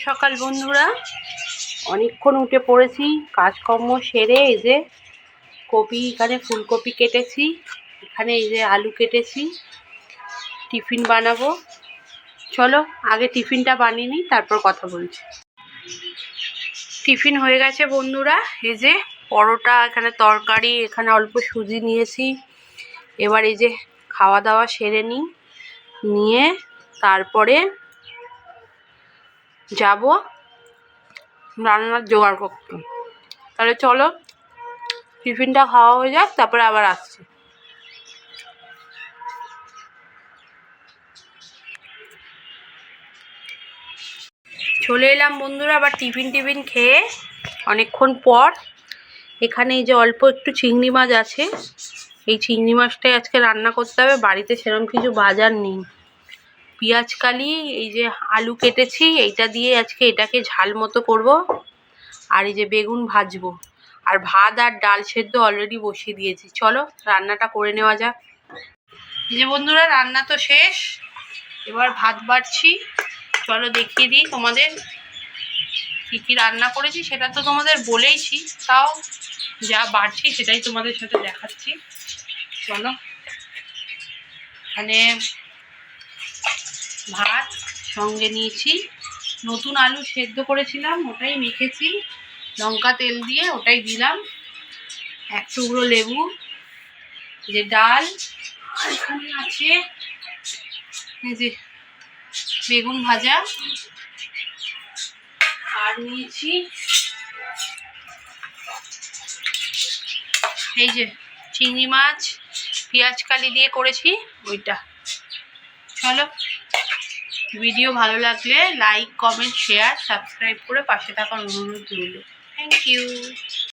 সকাল বন্ধুরা, অনেকক্ষণ উঠে পড়েছি, কাজকর্ম সেরে এই যে কপি, এখানে ফুলকপি কেটেছি, এখানে এই যে আলু কেটেছি, টিফিন বানাবো। চলো আগে টিফিনটা বানিয়ে নিই, তারপর কথা বলছি। টিফিন হয়ে গেছে বন্ধুরা, এই যে পরোটা, এখানে তরকারি, এখানে অল্প সুজি নিয়েছি। এবার এই যে খাওয়া দাওয়া সেরে নিয়ে তারপরে যাব রান্নার জোগাড় করতে। তাহলে চলো টিফিনটা খাওয়া হয়ে যাক, তারপরে আবার আসছি। চলে এলাম বন্ধুরা আবার টিফিন খেয়ে অনেকক্ষণ পর। এখানে এই যে অল্প একটু চিংড়ি মাছ আছে, এই চিংড়ি মাছটাই আজকে রান্না করতে হবে। বাড়িতে সেরকম কিছু বাজার নেই। পেঁয়াজ কালি, এই যে আলু কেটেছি, এইটা দিয়ে আজকে এটাকে ঝাল মতো করব। আর এই যে বেগুন ভাজবো, আর ভাত আর ডাল সেদ্ধ অলরেডি বসিয়ে দিয়েছি। চলো রান্নাটা করে নেওয়া যাক। এই যে বন্ধুরা রান্না তো শেষ, এবার ভাত বাড়ছি। চলো দেখিয়ে দিই তোমাদের কি কি রান্না করেছি। সেটা তো তোমাদের বলেইছি, তাও যা বাড়ছি সেটাই তোমাদের সাথে দেখাচ্ছি। চলো, এখানে ভাত সঙ্গে নিয়েছি, নতুন আলু সেদ্ধ করেছিলাম, ওটাই মেখেছি লঙ্কা তেল দিয়ে, ওটাই দিলাম। এক টুকরো লেবু, যে ডাল, আর এখানে আছে এই যে বেগুন ভাজা, আর নিয়েছি এই যে চিংড়ি মাছ পেঁয়াজ কালি দিয়ে করেছি ওইটা। চলো, ভিডিও ভালো লাগলে লাইক, কমেন্ট, শেয়ার, সাবস্ক্রাইব করে পাশে থাকার অনুরোধ রইল। Thank you.